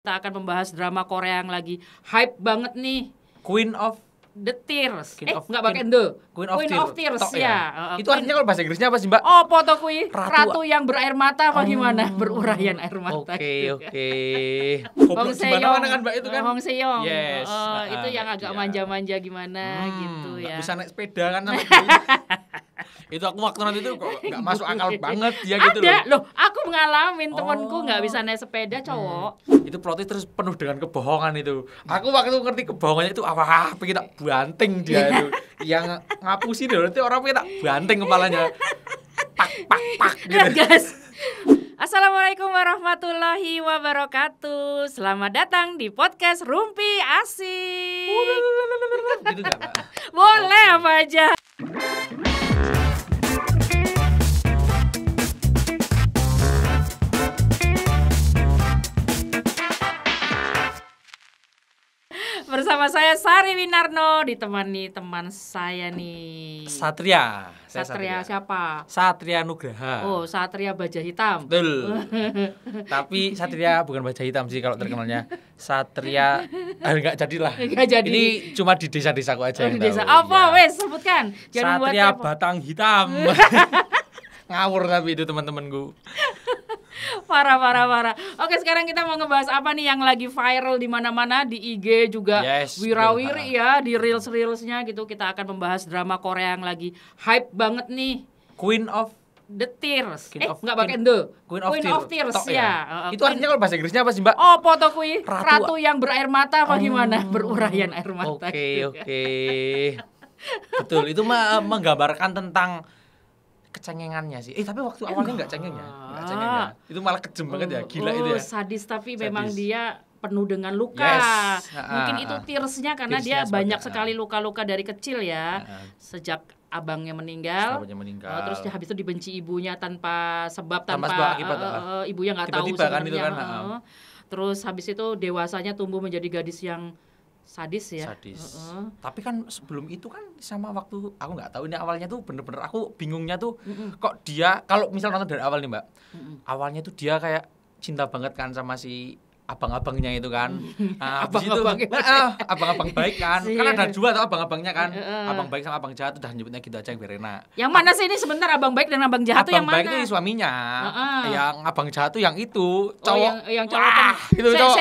Kita akan membahas drama Korea yang lagi hype banget nih. Queen of The Tears. Queen of nggak pakai The. Queen of Tears ya. Itu artinya kalau bahasa Inggrisnya apa sih, Mbak? Oh, foto kui Ratu yang berair mata apa gimana? Berurayan air mata. Oke. Hong Gimana kan, Mbak, itu kan? Hong Seyong. Yes. Itu yang agak manja-manja gimana gitu ya. Nggak bisa naik sepeda kan sama itu aku waktu nanti itu kok nggak masuk akal banget dia gitu Ada loh, aku ngalamin temanku nggak bisa naik sepeda cowok. Itu plotnya terus penuh dengan kebohongan itu. Aku waktu ngerti kebohongannya itu pengen tak banting dia itu. Yang ngapusin dulu itu orang pengen tak banting kepalanya. Pak gitu. Guys. Assalamualaikum warahmatullahi wabarakatuh. Selamat datang di podcast Rumpi Asik. Gitu enggak, Mbak? Boleh apa aja. Bersama saya Sari Winarno, ditemani teman saya nih. Satria Siapa? Satria Nugraha. Oh, Satria Baja Hitam. Betul. Tapi Satria bukan baja hitam sih kalau terkenalnya. Satria enggak jadilah. Enggak jadi. Ini cuma di desa-desaku aja yang Di desa. tahu. Apa Ya. wes sebutkan. Satria Batang Hitam. Ngawur tapi itu teman-temanku. Parah. Oke, sekarang kita mau ngebahas apa nih yang lagi viral di mana-mana, di IG juga, Yes, wirawiri ya, di reelsnya gitu. Kita akan membahas drama Korea yang lagi hype banget nih. Queen of The Tears. Nggak pakai Queen- The. Queen of Tears Tok ya. Itu artinya kalau bahasa Inggrisnya apa sih, Mbak? Oh, foto kui Ratu yang berair mata apa gimana? Berurayan air mata. Oke. Betul, itu menggambarkan tentang kecengengannya sih. Tapi waktu awalnya enggak cengeng ya. Itu malah kejem banget ya. Gila itu ya. Sadis tapi Sadis. memang dia penuh dengan luka. Yes. Mungkin itu tearsnya karena Tearsnya dia banyak sebagai- sekali luka-luka dari kecil ya. Sejak abangnya meninggal. Sahabatnya meninggal. Terus dia habis itu dibenci ibunya tanpa sebab, Tanpa tanpa sebab akibat, ibunya nggak tahu tiba-tiba kan sebenarnya. itu kan, Terus habis itu dewasanya tumbuh menjadi gadis yang sadis ya. Tapi kan sebelum itu kan sama waktu aku nggak tahu ini awalnya tuh bener-bener aku bingungnya tuh kok dia kalau misal nonton dari awal nih, Mbak. Awalnya tuh dia kayak cinta banget kan sama si abang-abangnya itu kan. Nah, abang-abang baik kan. Kan ada dua tuh abang-abangnya kan. Abang baik sama abang jahat udah nyebutnya gitu aja yang biar enak. Yang mana sih ini sebentar abang baik dan abang jahat tuh yang mana? Abang baik itu suaminya. Yang abang jahat tuh yang itu cowok. Yang cowok itu cowok.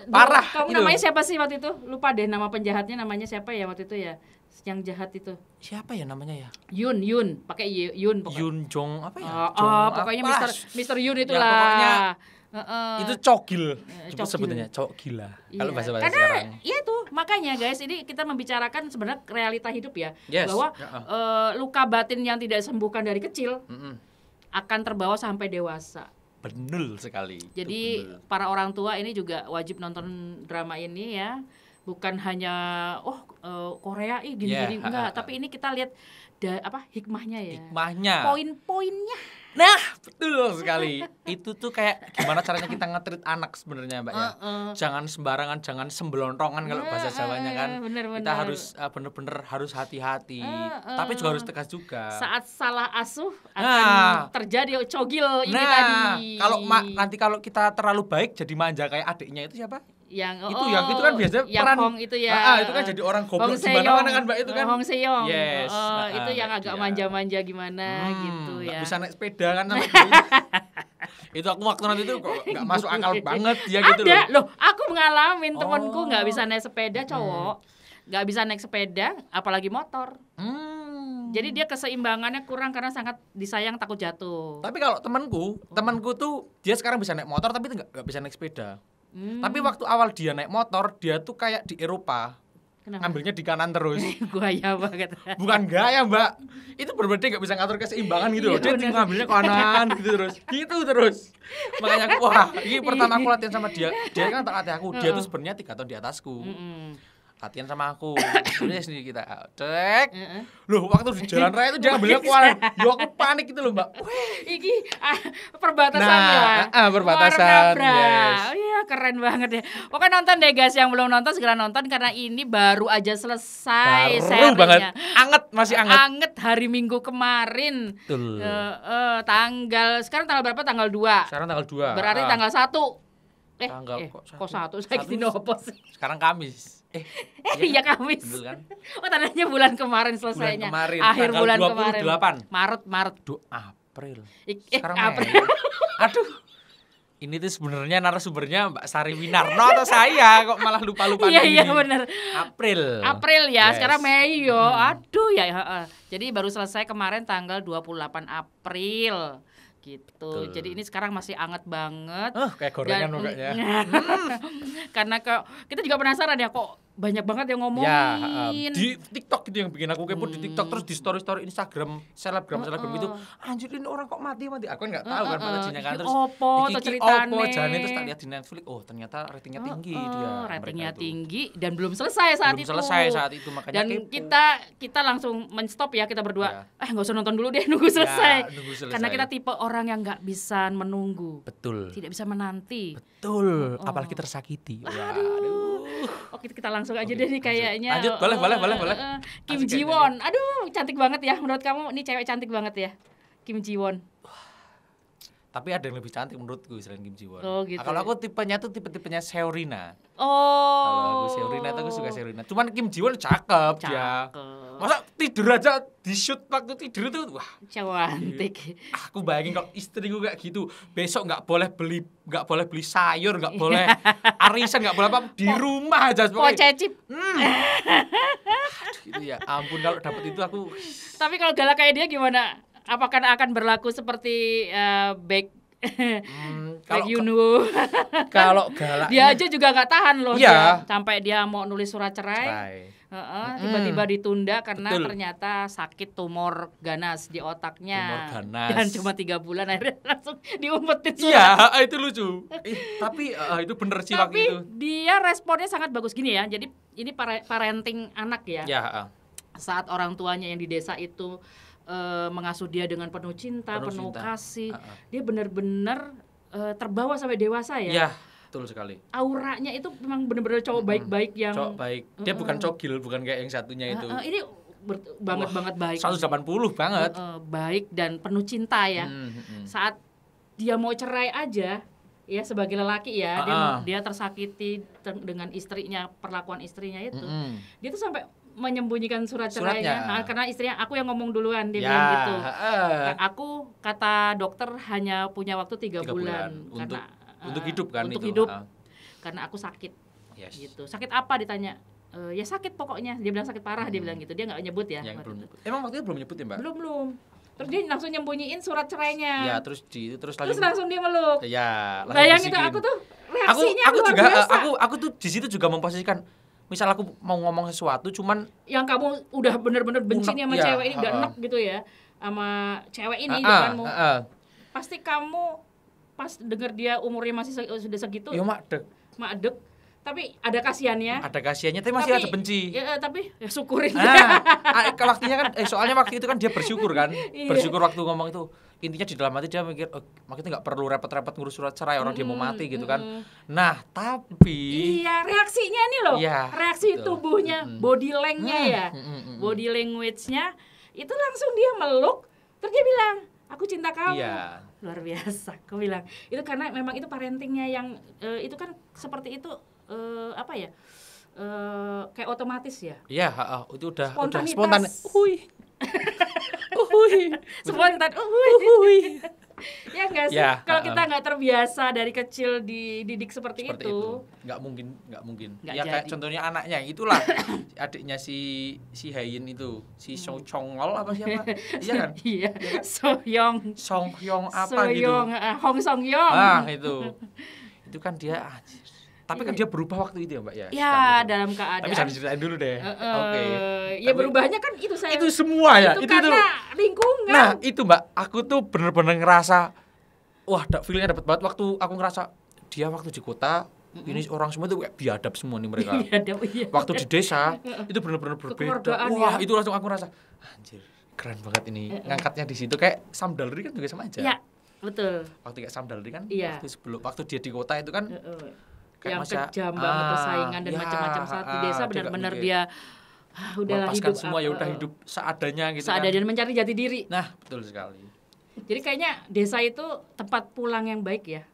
Parah Kamu itu. namanya siapa sih waktu itu? Lupa deh nama penjahatnya namanya siapa ya waktu itu ya? Yang jahat itu. Siapa ya namanya ya? Yun, pakai Yun pokoknya. Yun Jong apa ya? Pokoknya apa? Mr. Yun Ya, itulah. pokoknya itu cogil. Cogil. Sebutannya cowok gila. Kalau Iya. bahasa-bahasa Karena sekarang. iya tuh, makanya guys, ini kita membicarakan sebenarnya realita hidup ya. Yes. Bahwa luka batin yang tidak disembuhkan dari kecil akan terbawa sampai dewasa. Benar sekali. Jadi para orang tua ini juga wajib nonton drama ini ya. Bukan hanya Korea gini-gini enggak, tapi ini kita lihat hikmahnya ya. Hikmahnya. Poin-poinnya. Nah, betul sekali. Itu tuh kayak gimana caranya kita nge-treat anak sebenarnya, Mbak ya. Jangan sembarangan, jangan sembelontongan kalau bahasa Jawanya kan. Bener. Kita harus bener-bener harus hati-hati. Tapi juga harus tegas juga. Saat salah asuh akan terjadi cogil ini tadi. Kalau kita terlalu baik jadi manja kayak adiknya itu siapa? Yang itu kan biasanya yang peran Hong itu ya. itu kan jadi orang goblok Hong di mana-mana kan, Mbak, itu kan. Hong Seyong. Yes. Itu yang agak dia. manja-manja gimana gitu Nggak ya. bisa naik sepeda kan sama itu aku waktu nanti itu kok nggak masuk akal banget dia gitu loh. Ada loh, aku ngalamin temanku nggak bisa naik sepeda cowok. Nggak bisa naik sepeda apalagi motor. Jadi dia keseimbangannya kurang karena sangat disayang takut jatuh. Tapi kalau temanku tuh dia sekarang bisa naik motor tapi nggak bisa naik sepeda. Tapi waktu awal dia naik motor, dia tuh kayak di Eropa. Kenapa? Ngambilnya di kanan terus. Gaya banget. Bukan gaya, Mbak. Itu bener-bener dia nggak bisa ngatur keseimbangan gitu loh. Dia ngambilnya kanan gitu terus. Makanya aku, ini pertama aku latihan sama dia. Dia kan tak latih aku. Dia tuh sebenarnya 3 tahun di atasku. Latihan sama aku. Sebenarnya sendiri kita. Cek. Loh, waktu di jalan raya itu dia ngambilnya kanan. Loh, aku panik gitu loh, Mbak. Iki perbatasan ya. Perbatasan. Yes. Oh iya, keren banget ya. Pokoknya nonton deh guys, yang belum nonton segera nonton karena ini baru aja selesai Baru banget. Masih anget. Anget hari Minggu kemarin. Betul. Sekarang tanggal berapa? Tanggal 2. Sekarang tanggal 2. Berarti tanggal 1 Tanggal kok satu saya nopo sih. Sekarang Kamis. Iya Kamis. Betul kan? Oh tandanya bulan kemarin selesainya. Bulan kemarin. Akhir tanggal bulan 28. kemarin. Maret. April. Sekarang April. Mei. Aduh. Ini tuh sebenarnya narasumbernya Mbak Sari Winarno atau saya kok malah lupa-lupa Iya benar. April ya, Yes. sekarang Mei yo. Aduh ya. Jadi baru selesai kemarin tanggal 28 April. Gitu. Betul. Jadi ini sekarang masih anget banget. Kayak gorengan mukanya. Karena kita juga penasaran ya kok banyak banget yang ngomongin. Di TikTok gitu yang bikin aku kepo di TikTok, terus di story Instagram selebgram itu, anjir ini orang kok mati. Aku nggak tahu kan pastinya kan, terus opo ceritane. Jane terus tak lihat di Netflix, ternyata ratingnya tinggi dia. Ratingnya tinggi dan belum selesai saat itu. Makanya dan kepo. kita langsung men-stop ya, kita berdua. Nggak usah nonton dulu deh, nunggu selesai. Karena kita tipe orang yang nggak bisa menunggu. Betul. Tidak bisa menanti. Betul. Apalagi tersakiti. Aduh. Oke, kita langsung aja deh nih kayaknya. Lanjut, boleh. Kim Ji Won. Aduh, cantik banget ya. Menurut kamu ini cewek cantik banget ya? Kim Ji Won. Tapi ada yang lebih cantik menurutku selain Kim Ji Won. Oh, gitu. Kalau aku tipenya Seorina. Oh. Kalau aku Seorina itu aku suka Seorina. Cuman Kim Ji Won cakep dia. Masa tidur aja di shoot waktu tidur tuh wah cantik. Aku bayangin kalau istriku kayak gitu, besok nggak boleh beli sayur, nggak boleh arisan, nggak boleh apa di rumah aja Pocecip. Gitu ya. Ampun kalau dapet itu aku. Tapi kalau galak kayak dia gimana? Apakah akan berlaku seperti back Yunu? Kalau galak dia aja juga nggak tahan loh. Iya. Sampai dia mau nulis surat cerai. Tiba-tiba ditunda karena ternyata sakit tumor ganas di otaknya. Dan cuma 3 bulan akhirnya langsung diumpetin surat. Iya, itu lucu. Tapi itu bener sih waktu itu. Tapi dia responnya sangat bagus gini ya. Jadi ini parenting anak ya. Saat orang tuanya yang di desa itu mengasuh dia dengan penuh cinta, penuh kasih. Dia benar-benar terbawa sampai dewasa ya. Iya, betul sekali. Auranya itu memang benar-benar cowok baik-baik yang cowok baik. Dia bukan cogil, bukan kayak yang satunya itu. Ini banget baik. 180 banget. Baik dan penuh cinta ya. Saat dia mau cerai aja ya sebagai lelaki ya, dia tersakiti dengan istrinya, perlakuan istrinya itu. Dia tuh sampai menyembunyikan surat cerainya. Nah, karena istrinya aku yang ngomong duluan, dia bilang gitu. Aku kata dokter hanya punya waktu 3 bulan untuk hidup kan untuk itu. Hidup. Karena aku sakit. Gitu. Sakit apa ditanya? Ya sakit pokoknya. Dia bilang sakit parah, dia bilang gitu. Dia enggak nyebut ya. Emang waktu itu belum nyebut ya, Mbak? Belum. Terus dia langsung nyembunyiin surat cerainya. Ya, terus langsung dia meluk. Ya, bayangin tuh aku tuh reaksinya luar biasa. Aku tuh di situ juga memposisikan, misal aku mau ngomong sesuatu cuman yang kamu udah bener-bener benci nih sama cewek ini, gak enak gitu ya sama cewek ini di depanmu. Pasti kamu pas denger dia umurnya masih sudah segitu. Ya madeg. Tapi ada kasihannya. Tapi masih ada benci. Ya, tapi ya syukurin. Waktunya kan soalnya waktu itu kan dia bersyukur kan. Bersyukur waktu ngomong itu. Intinya di dalam hati dia mikir, makanya nggak perlu repot-repot ngurus surat cerai, orang dia mau mati gitu kan. Nah, tapi iya, reaksinya nih loh. Reaksi tubuhnya, body language-nya ya. Body language-nya itu langsung dia meluk, terus dia bilang, "Aku cinta kamu." Iya. Luar biasa, aku bilang. Itu karena memang itu parentingnya yang itu kan seperti itu apa ya? Kayak otomatis ya. Iya, itu udah spontan. Spontan. Ya enggak sih? Kalau kita enggak terbiasa dari kecil dididik seperti itu. Enggak mungkin. Nggak ya jadi. kayak contohnya anaknya itulah adiknya si Hayin itu, si Song Chongol apa siapa? Iya kan? Iya. Sohyong apa gitu. Hong Songyong. Itu kan dia tapi kan dia berubah waktu itu ya, Mbak ya. Ya, dalam keadaan. Tapi jangan diceritain dulu deh. Oke. Ya berubahnya kan itu saya. Itu semua ya. Itu karena lingkungan. Nah, itu Mbak, aku tuh bener-bener ngerasa feelingnya dapet banget waktu aku ngerasa dia waktu di kota, ini orang semua tuh kayak biadab semua nih mereka. Iya. Waktu di desa itu bener-bener berbeda. Wah, itu langsung aku ngerasa anjir, keren banget ini. Ngangkatnya di situ kayak Sam Dalry kan juga sama aja. Iya, betul. Waktu kayak Sam Dalry kan waktu dia di kota itu kan yang kejam banget persaingan dan macam-macam. Saat di desa benar-benar dia udahlah hidup semua ya udah hidup seadanya gitu seadanya dan mencari jati diri. Nah, betul sekali. Jadi kayaknya desa itu tempat pulang yang baik ya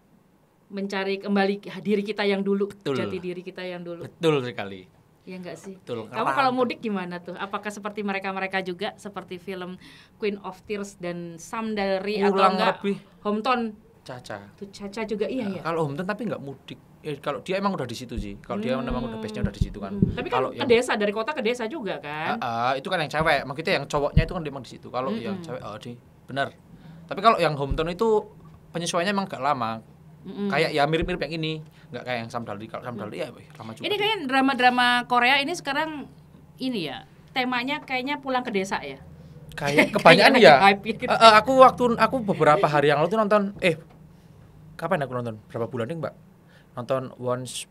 mencari kembali diri kita yang dulu, Betul. jati diri kita yang dulu. Betul sekali. Iya enggak sih? Betul. Kamu kalau mudik gimana tuh? Apakah seperti mereka juga seperti film Queen of Tears dan Sam Dalry atau enggak Hometown? Caca. Tuh Caca juga iya ya. Kalau Hometown tapi enggak mudik. Kalau dia emang udah di situ sih. Kalau dia memang udah base-nya udah di situ kan. Tapi kan ke desa, dari kota ke desa juga kan? Itu kan yang cewek. Maksudnya yang cowoknya itu kan emang di situ. Kalau yang cewek benar. Tapi kalau yang Hometown itu penyesuaiannya emang agak lama. Kayak ya mirip-mirip yang ini, nggak kayak yang Sam Dalry. Kalau Sam Dalry ya lama juga. Ini kayaknya drama-drama Korea ini sekarang ini ya, temanya kayaknya pulang ke desa ya. Kayak kebanyakan ya. Aku beberapa hari yang lalu tuh nonton kapan aku nonton? Berapa bulan nih, Mbak? Nonton Once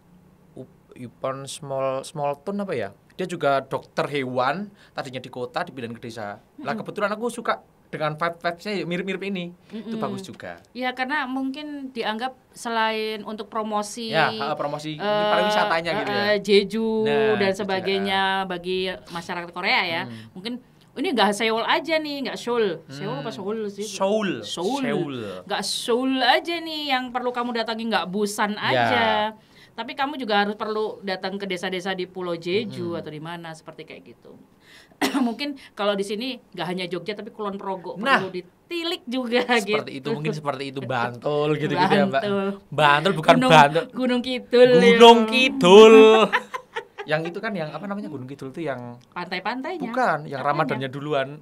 Upon Small Town apa ya? Dia juga dokter hewan, tadinya di kota dipindahin ke desa. Lah kebetulan aku suka dengan vibes-nya mirip-mirip ini. Itu bagus juga. Ya karena mungkin dianggap selain untuk promosi promosi pariwisatanya gitu ya. Jeju dan sebagainya bagi masyarakat Korea ya. Mungkin ini enggak Seoul aja nih, enggak Seoul. Seoul apa Seoul sih? Seoul. Enggak Seoul aja nih yang perlu kamu datangi, enggak Busan aja. Tapi kamu juga harus perlu datang ke desa-desa di Pulau Jeju atau di mana seperti kayak gitu. Mungkin kalau di sini nggak hanya Jogja tapi Kulon Progo perlu ditilik juga seperti gitu. Seperti itu Bantul gitu ya Mbak. Bantul bukan Bantul. Gunung Kidul. Gunung Kidul. Yang itu kan yang apa namanya Gunung Kidul itu yang pantai-pantainya. Bukan, yang Ramadannya duluan.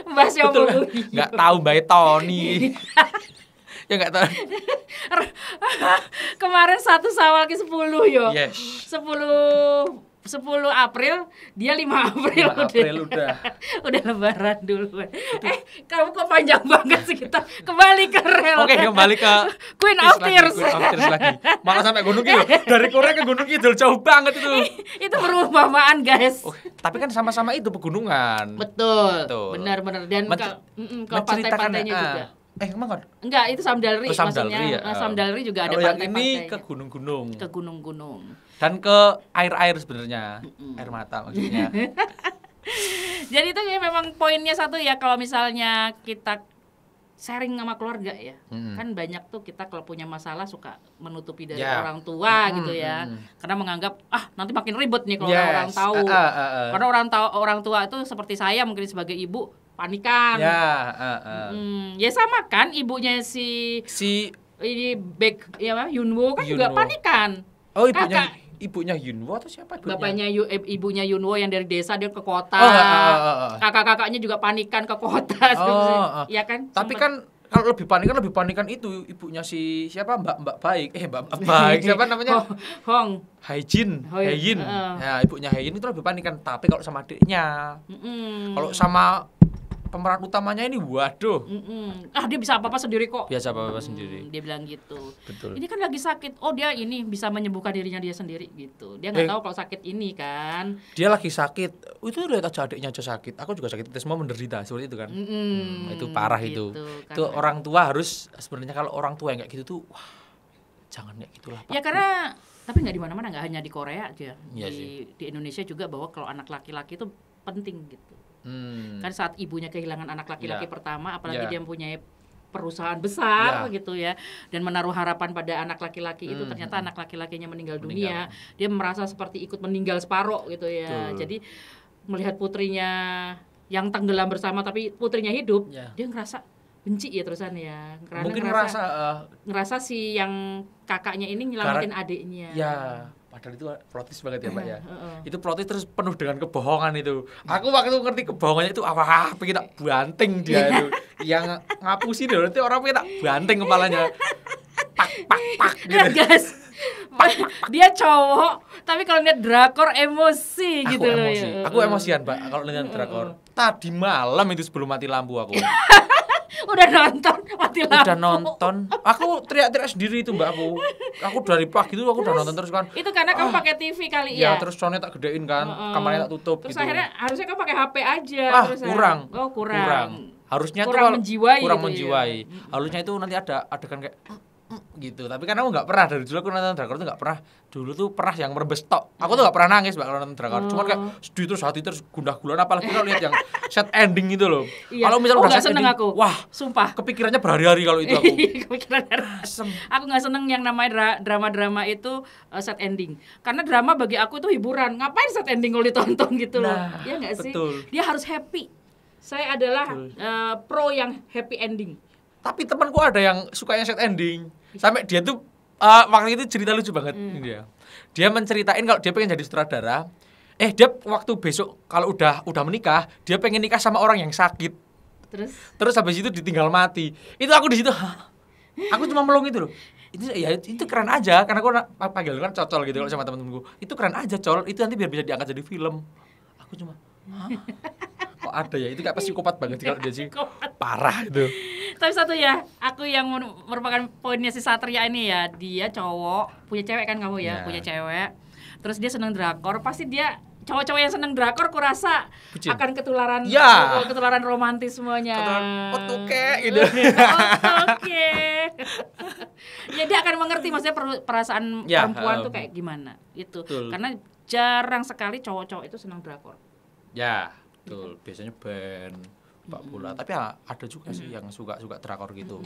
Mbak Siomo. Nggak tahu Mbak Tony. Ya nggak tahu. Kemarin 1 Syawal ke 10 yo. Yes. 10 April, dia 5 April udah. Udah lebaran dulu. Kamu kok panjang banget sih kita. Kembali ke rel. Oke, kembali ke Queen of Tears lagi. Malah sampai Gunung Kidul. Dari Korea ke Gunung Kidul jauh banget itu. Itu perumpamaan, guys. Tapi kan sama-sama itu pegunungan. Betul. Benar-benar dan ke pantai-pantainya juga. Emang kan? Enggak, itu Sam Dalry maksudnya. Sam Dalry juga ada pantai-pantainya. Ini ke gunung-gunung. Ke gunung-gunung. Dan ke air-air sebenarnya. Air mata maksudnya. Jadi itu ya memang poinnya satu ya, kalau misalnya kita sharing sama keluarga ya. Kan banyak tuh kita kalau punya masalah suka menutupi dari orang tua gitu ya. Karena menganggap nanti makin ribet nih kalau orang tahu. Karena orang tua itu seperti saya mungkin sebagai ibu panikan. Ya sama kan ibunya si ini Yunwo kan juga panikan. Oh, ibunya Yunwo atau siapa ibunya? Bapaknya ibunya Yunwo yang dari desa dia ke kota. Kakak-kakaknya juga panikan ke kota. Ya kan? Tapi kan kalau lebih panikan itu ibunya si siapa Mbak Baik. Mbak Baik siapa namanya? Hong. Haijin. Ya, ibunya Haijin itu lebih panikan, tapi kalau sama adiknya. Kalau sama pemeran utamanya ini waduh. Dia bisa apa-apa sendiri kok. Biasa apa-apa sendiri. Dia bilang gitu. Betul. Ini kan lagi sakit. Oh, dia ini bisa menyembuhkan dirinya dia sendiri gitu. Dia nggak tahu kalau sakit ini kan. Dia lagi sakit. Itu lihat aja adiknya aja sakit. Aku juga sakit. Kita semua menderita seperti itu kan. Itu parah gitu. Itu orang tua harus sebenarnya kalau orang tua yang kayak gitu tuh jangan kayak gitulah. Ya karena tapi nggak di mana-mana, nggak hanya di Korea aja. Ya, di Indonesia juga bahwa kalau anak laki-laki itu penting gitu. Kan saat ibunya kehilangan anak laki-laki pertama, apalagi dia mempunyai perusahaan besar gitu ya, dan menaruh harapan pada anak laki-laki itu, ternyata anak laki-lakinya meninggal dunia, dia merasa seperti ikut meninggal separuh gitu ya. Jadi melihat putrinya yang tenggelam bersama tapi putrinya hidup, dia ngerasa benci ya terusan ya. Karena mungkin ngerasa si yang kakaknya ini nyelamatin adiknya. Ya. Padahal itu plotis banget ya Mbak ya. Itu plotis terus penuh dengan kebohongan itu. Aku waktu ngerti kebohongannya itu pengen tak banting dia itu. Yang ngapusin dulu nanti orang pengen tak banting kepalanya. Pak gitu. Guys. Dia cowok, tapi kalau lihat drakor emosi gitu loh ya. Aku emosian Mbak kalau lihat drakor. Tadi malam itu sebelum mati lampu aku. Udah nonton mati lampu. Udah nonton. Aku teriak-teriak sendiri itu Mbak aku. Aku dari pagi itu aku udah nonton terus kan. Itu karena kamu pakai TV kali ya. Ya, terus soundnya tak gedein kan, kamarnya tak tutup terus gitu. Terus akhirnya harusnya kamu pakai HP aja kurang. Kurang. Harusnya kurang tuh menjiwai kurang gitu menjiwai. Ya. Harusnya itu nanti ada adegan kayak gitu. Tapi kan aku nggak pernah dari dulu aku nonton drakor tuh nggak pernah. Dulu tuh pernah yang merebes tok. Aku tuh nggak pernah nangis Mbak kalau nonton drakor. Cuman kayak sedih terus hati terus gundah gulana apalagi kalau lihat yang set ending itu loh. Iya. Kalau misalnya udah nggak set seneng ending, aku. wah, sumpah. Kepikirannya berhari-hari kalau itu aku. Kepikiran aku nggak seneng yang namanya drama-drama itu set ending. Karena drama bagi aku itu hiburan. Ngapain set ending kalau ditonton gitu loh? Ya nggak sih? Betul. Dia harus happy. Saya adalah pro yang happy ending. Tapi temanku ada yang sukanya set ending. Sampai dia tuh waktu itu cerita lucu banget dia. Dia menceritain kalau dia pengen jadi sutradara. Dia waktu besok kalau udah menikah, dia pengen nikah sama orang yang sakit. Terus habis itu ditinggal mati. Itu aku di situ. Aku cuma melong itu loh. Itu keren aja karena aku panggil kan Cocol gitu kalau sama temen-temenku. Itu keren aja, Col. Itu nanti biar bisa diangkat jadi film. Aku cuma kok ada ya, itu kayak psikopat banget kalau dia sih. Parah itu. Tapi satu ya, aku yang merupakan poinnya si Satria ini ya, dia cowok, punya cewek kan kamu ya, punya cewek. Terus dia seneng drakor, pasti dia cowok-cowok yang seneng drakor kurasa akan ketularan ketularan romantis semuanya. Oke gitu. Oke. Ya dia akan mengerti maksudnya perasaan perempuan tuh kayak gimana. Itu. Betul. Karena jarang sekali cowok-cowok itu seneng drakor. Ya, betul. Biasanya band, sepak bola. Tapi ada juga sih yang suka drakor gitu.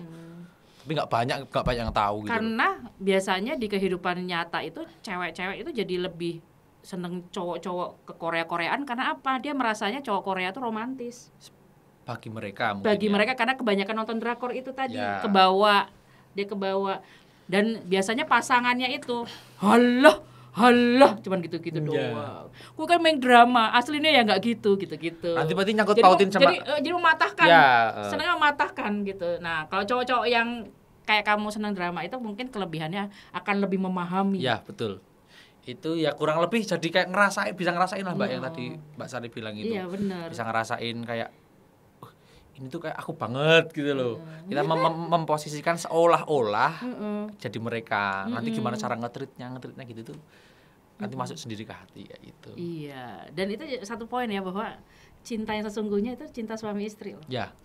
Tapi nggak banyak yang tahu gitu. Karena biasanya di kehidupan nyata itu cewek-cewek itu jadi lebih seneng cowok-cowok ke Korea-Koreaan karena apa? Dia merasanya cowok Korea itu romantis. Bagi mereka mungkin. Bagi mereka karena kebanyakan nonton drakor itu tadi kebawa. Dan biasanya pasangannya itu Halah, cuman gitu-gitu doang. Gue kan main drama, aslinya ya nggak gitu. Nanti berarti nyangkut pautin sama. Jadi mematahkan, senangnya mematahkan gitu. Nah, kalau cowok-cowok yang kayak kamu senang drama itu mungkin kelebihannya akan lebih memahami. Ya betul. Itu ya kurang lebih jadi kayak bisa ngerasain lah Mbak yang tadi Mbak Sari bilang itu. Iya benar. Bisa ngerasain kayak ini tuh kayak aku banget gitu loh. Kita memposisikan seolah-olah jadi mereka. Nanti gimana cara nge-treatnya gitu tuh. Nanti masuk sendiri ke hati kayak gitu. Iya, dan itu satu poin ya bahwa cinta yang sesungguhnya itu cinta suami istri loh. Ya.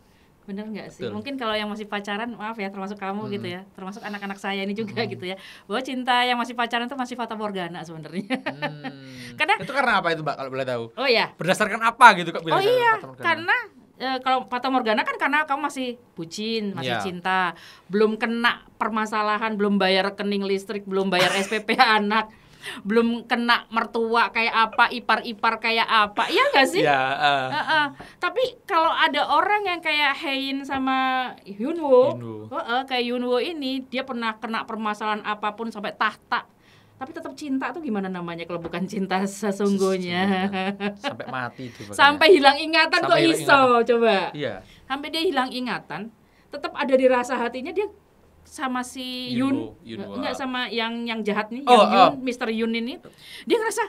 Bener nggak sih? Betul. Mungkin kalau yang masih pacaran, maaf ya, termasuk kamu gitu ya, termasuk anak-anak saya ini juga gitu ya, bahwa cinta yang masih pacaran itu masih fata morgana sebenarnya. Karena apa itu Mbak kalau boleh tahu? Oh iya. Berdasarkan apa gitu kok? Karena kalau fata morgana kan karena kamu masih bucin, masih cinta, belum kena permasalahan, belum bayar rekening listrik, belum bayar SPP anak. Belum kena mertua kayak apa, ipar-ipar kayak apa, iya nggak sih? Tapi kalau ada orang yang kayak Hein sama Hyunwoo, kayak Hyunwoo ini, dia pernah kena permasalahan apapun sampai tahta, tapi tetap cinta tuh gimana namanya kalau bukan cinta sesungguhnya? Sampai mati tuh. Sampai hilang ingatan kok iso, coba. Iya. Sampai dia hilang ingatan, tetap ada di rasa hatinya dia sama si Yun enggak sama yang jahat nih, Mr. Yun ini. Dia ngerasa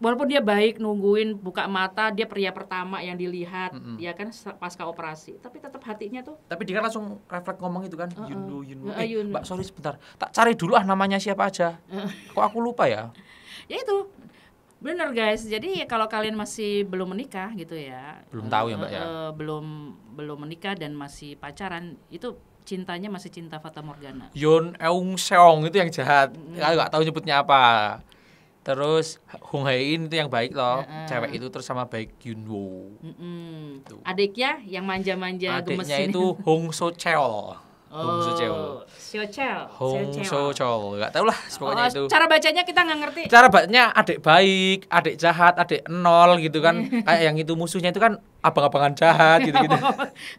walaupun dia baik nungguin buka mata, dia pria pertama yang dilihat, ya kan pasca operasi, tapi tetap hatinya tuh. Tapi dia kan langsung refleks ngomong itu kan, Yun. Mbak, sorry sebentar. Tak cari dulu namanya siapa aja. Kok aku lupa ya? Ya itu. Bener guys. Jadi kalau kalian masih belum menikah gitu ya. Belum tahu ya, Mbak ya. Belum menikah dan masih pacaran, itu cintanya masih cinta fata morgana. Yoon Eung Seong itu yang jahat. Aku nggak tahu nyebutnya apa. Terus Hong Hae-in itu yang baik loh. Cewek itu terus sama baik Yunwoo. Adiknya yang manja-manja gemes. Adiknya itu Hong So Cheol. Hong So Cheol. Enggak tahu lah pokoknya itu. Cara bacanya kita nggak ngerti. Cara bacanya adik baik, adik jahat, adik nol gitu kan. Kayak yang itu musuhnya itu kan abang-abangan jahat gitu-gitu.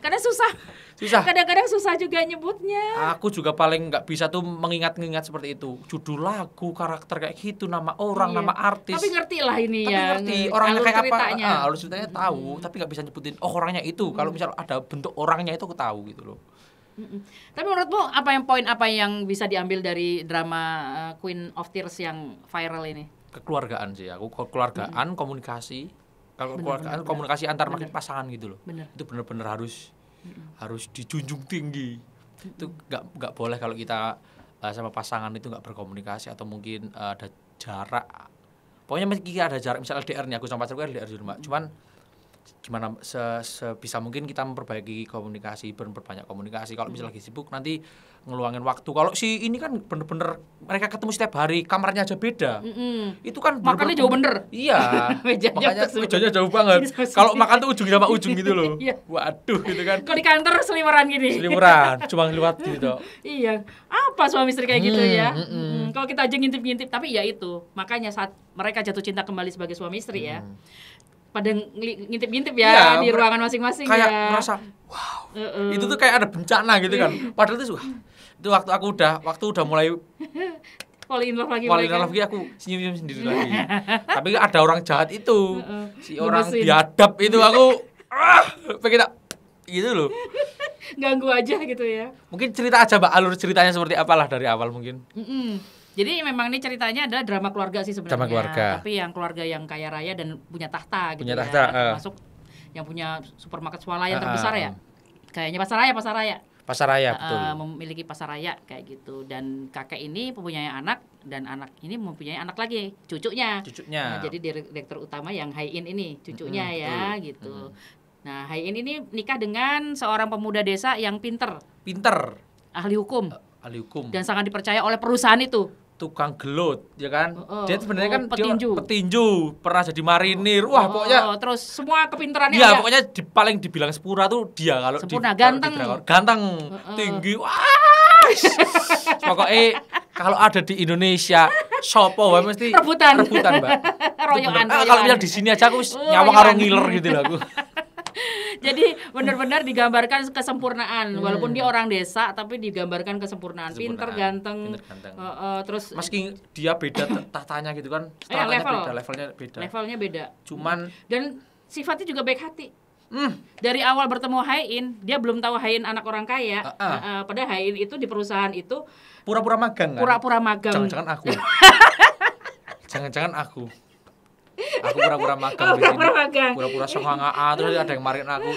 Karena susah. Kadang-kadang susah juga nyebutnya. Aku juga paling nggak bisa tuh mengingat seperti itu. Judul lagu, karakter kayak gitu, nama orang, nama artis. Tapi ngerti lah ini ya. Ngerti orangnya kayak ceritanya. Apa. Alur ceritanya tahu, tapi nggak bisa nyebutin orangnya itu. Kalau misal ada bentuk orangnya itu aku tahu gitu loh. Tapi menurutmu poin apa yang bisa diambil dari drama Queen of Tears yang viral ini? Kekeluargaan sih aku. Kekeluargaan, komunikasi. Kalau kekeluargaan, komunikasi antar pasangan gitu loh. Itu benar-benar harus dijunjung tinggi. Itu nggak boleh kalau kita sama pasangan itu nggak berkomunikasi atau mungkin ada jarak. Pokoknya meski ada jarak, misalnya LDR nih, aku sama pacarku LDR di rumah. Cuman gimana sebisa mungkin kita memperbaiki komunikasi, berbanyak komunikasi. Kalau misalnya lagi sibuk nanti ngeluangin waktu. Kalau si ini kan bener-bener mereka ketemu setiap hari, kamarnya aja beda. Itu kan makannya jauh bener. Iya. Makanya mejanya jauh banget. Kalau makan tuh ujung sama ujung gitu loh. Waduh gitu kan. Kalau di kantor seliweran gini. Seliweran, cuma lewat gitu. Iya. Apa suami istri kayak gitu ya? Kalau kita aja ngintip-ngintip, tapi ya itu. Makanya saat mereka jatuh cinta kembali sebagai suami istri ya. Pada ngintip-ngintip ya di ruangan masing-masing kayak ya. merasa wow. Itu tuh kayak ada bencana gitu kan. Padahal itu waktu udah mulai fall in love lagi aku senyum-senyum sendiri lagi. Tapi ada orang jahat itu. Si orang biadab itu aku pengen gitu loh. Ganggu aja gitu ya. Mungkin cerita aja Mbak alur ceritanya seperti apalah dari awal mungkin. Jadi memang ini ceritanya adalah drama keluarga sih sebenarnya. Drama keluarga. Tapi yang keluarga yang kaya raya dan punya tahta gitu punya ya. Tahta, termasuk yang punya supermarket swalayan terbesar ya. Kayaknya Pasar Raya betul. Memiliki pasar raya kayak gitu. Dan kakek ini mempunyai anak dan anak ini mempunyai anak lagi, cucunya. Nah, jadi direktur utama yang Hai-in ini cucunya ya gitu. Nah, Hai-in ini nikah dengan seorang pemuda desa yang pinter. Ahli hukum. Dan sangat dipercaya oleh perusahaan itu. Tukang gelut, ya kan? Dia sebenarnya kan petinju, pernah jadi marinir. Wah, pokoknya terus semua kepintarannya ya, pokoknya paling dibilang sempurna tuh dia kalau sempurna, ganteng, tinggi. Wah. Pokoknya kalau ada di Indonesia, sopo wae mesti rebutan, Mbak. Royokan. Kalau misalnya di sini aja aku nyawa karo ngiler gitu lah aku. Jadi benar-benar digambarkan kesempurnaan. Walaupun dia orang desa, tapi digambarkan kesempurnaan. Pinter, ganteng. Terus meski dia beda tahtanya gitu kan. Levelnya beda. Cuman dan sifatnya juga baik hati. Dari awal bertemu Hai-in, dia belum tahu Hai-in anak orang kaya. Padahal Hai-in itu di perusahaan itu pura-pura magang kan? Pura-pura magang. Jangan-jangan aku. Jangan-jangan aku pura-pura magang. Pura-pura songangaa, terus ada yang marin aku.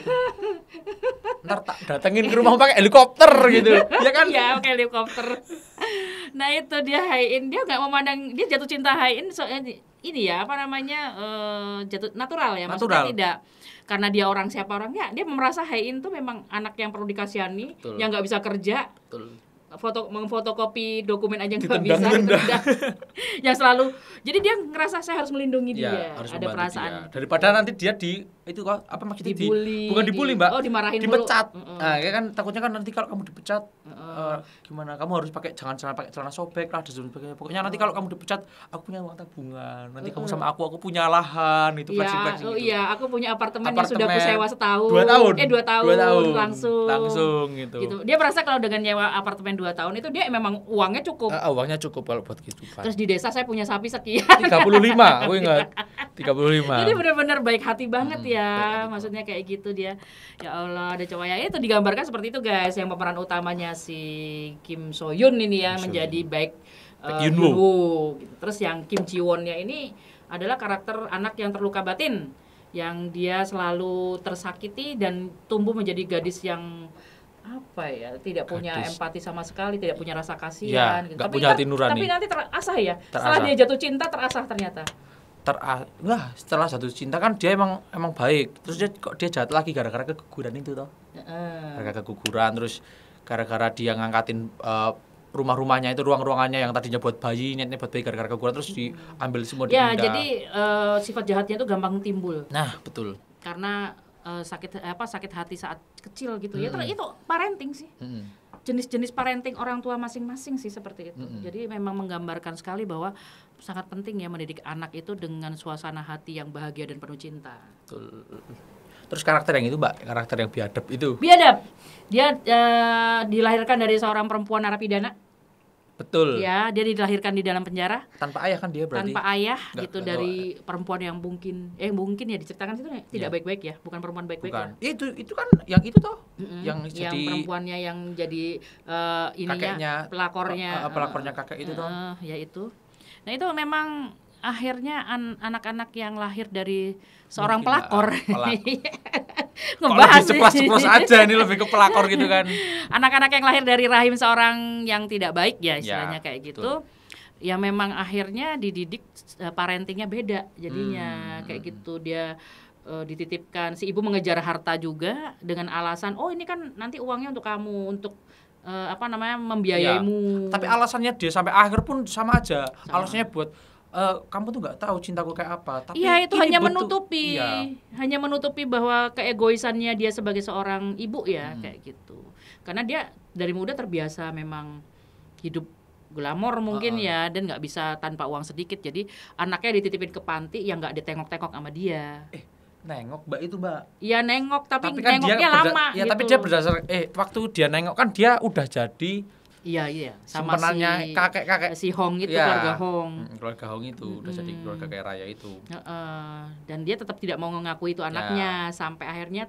Ntar tak datengin ke rumah pakai helikopter gitu. Ya kan? Ya, pakai helikopter. Nah, itu dia Hai-in, dia enggak memandang, dia jatuh cinta Hai-in soalnya ini ya, jatuh natural ya, maksudnya tidak karena dia orang siapa orangnya, dia merasa Hai-in tuh memang anak yang perlu dikasihani. Betul. Yang enggak bisa kerja. Betul. Memfotokopi dokumen aja nggak bisa, yang selalu, jadi dia ngerasa saya harus melindungi dia, ada perasaan dia. Daripada nanti dia itu apa maksudnya bukan dibully Mbak, dimarahin dipecat. Nah, ya kan takutnya kan nanti kalau kamu dipecat gimana, kamu harus jangan pakai celana sobek lah dan sebagainya. Pokoknya nanti kalau kamu dipecat, aku punya uang tabungan, nanti kamu sama aku punya lahan, itu fleksibel gitu. Iya, aku punya apartemen yang sudah aku sewa setahun. 2 tahun langsung gitu. Dia merasa kalau dengan nyewa apartemen 2 tahun itu dia memang uangnya cukup. Uangnya cukup kalau buat kehidupan. Terus di desa saya punya sapi sekian. 35, aku ingat. 35. Jadi benar-benar baik hati banget ya. Maksudnya kayak gitu dia. Ya Allah, ada cowok ya itu digambarkan seperti itu guys. Yang pemeran utamanya si Kim So Hyun ini ya menjadi baik Yun-woo. Terus yang Kim Ji Won-nya ini adalah karakter anak yang terluka batin, yang dia selalu tersakiti dan tumbuh menjadi gadis yang tidak punya empati sama sekali, tidak punya rasa kasihan gitu. Tapi punya hati nurani. Tapi nanti terasah ya. Setelah dia jatuh cinta terasah ternyata. Setelah jatuh cinta kan dia emang baik. Terus dia jahat lagi gara-gara keguguran itu toh. Gara-gara keguguran, terus gara-gara dia ngangkatin rumah-rumahnya itu, ruangannya yang tadinya buat bayi, niatnya buat bayi, gara-gara keguguran terus diambil semua dipindah. Ya, jadi sifat jahatnya itu gampang timbul. Nah, betul. Karena sakit hati saat kecil gitu ya. Itu parenting sih. Jenis-jenis parenting orang tua masing-masing sih seperti itu. Jadi memang menggambarkan sekali bahwa sangat penting ya mendidik anak itu dengan suasana hati yang bahagia dan penuh cinta. Betul. Terus karakter yang itu Mbak, karakter yang biadab itu. Biadab. Dia dilahirkan dari seorang perempuan narapidana. Betul. Ya, dia dilahirkan di dalam penjara. Tanpa ayah kan dia berarti. Tanpa ayah gitu, dari perempuan yang mungkin ya diceritakan situ tidak baik-baik ya, bukan perempuan baik-baik ya. Itu kan yang itu toh. Yang jadi perempuannya yang jadi kakeknya, pelakornya kakek itu toh. Ya itu. Nah, itu memang akhirnya anak-anak yang lahir dari seorang pelakor. Ngebahas ceplos-ceplos aja ini lebih ke pelakor gitu kan. Anak-anak yang lahir dari rahim seorang yang tidak baik ya istilahnya kayak gitu. Ya memang akhirnya dididik parentingnya beda jadinya kayak gitu. Dia dititipkan, si ibu mengejar harta juga dengan alasan ini kan nanti uangnya untuk kamu, untuk membiayaimu. Tapi alasannya dia sampai akhir pun sama aja. Alasannya buat kamu tuh nggak tahu cintaku kayak apa. Tapi itu hanya menutupi bahwa keegoisannya dia sebagai seorang ibu ya, kayak gitu. Karena dia dari muda terbiasa memang hidup glamor mungkin ya, dan nggak bisa tanpa uang sedikit. Jadi anaknya dititipin ke panti yang nggak ditengok-tengok sama dia. Nengok Mbak itu Mbak. Iya nengok, tapi kan nengoknya lama ya gitu. Tapi dia berdasar waktu dia nengok kan dia udah jadi sama simpenannya kakek-kakek si Hong itu, keluarga Hong. Keluarga Hong itu udah jadi keluarga kaya raya itu. Dan dia tetap tidak mau mengakui itu anaknya, sampai akhirnya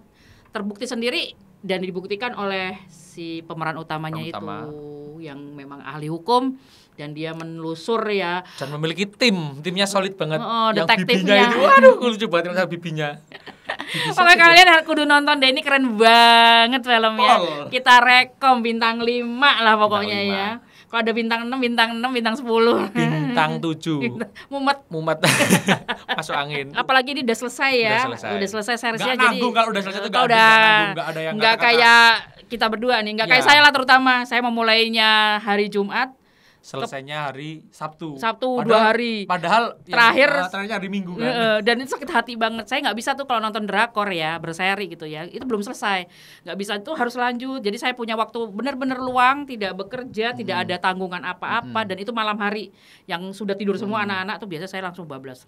terbukti sendiri dan dibuktikan oleh si pemeran utamanya itu yang memang ahli hukum. Dan dia menelusur ya. Dan memiliki timnya solid banget. Yang detektifnya bibinya itu, aduh lucu banget sama bibinya. Pokoknya kalian kudu nonton deh, ini keren banget filmnya. Kita rekom bintang 5 lah pokoknya ya. Kalau ada bintang 6, bintang 6, bintang 10. Bintang 7. Mumet. Masuk angin. Apalagi ini udah selesai ya. Udah selesai seriesnya, jadi kalau udah selesai itu enggak ada yang kayak kita berdua nih, enggak kayak saya lah terutama. Saya memulainya hari Jumat, selesainya hari Sabtu 2 hari. Padahal terakhirnya hari Minggu kan. Dan itu sakit hati banget. Saya nggak bisa tuh kalau nonton drakor ya berseri gitu ya, itu belum selesai, nggak bisa, itu harus lanjut. Jadi saya punya waktu benar-benar luang, tidak bekerja, tidak ada tanggungan apa-apa, dan itu malam hari yang sudah tidur semua anak-anak tuh biasa saya langsung bablas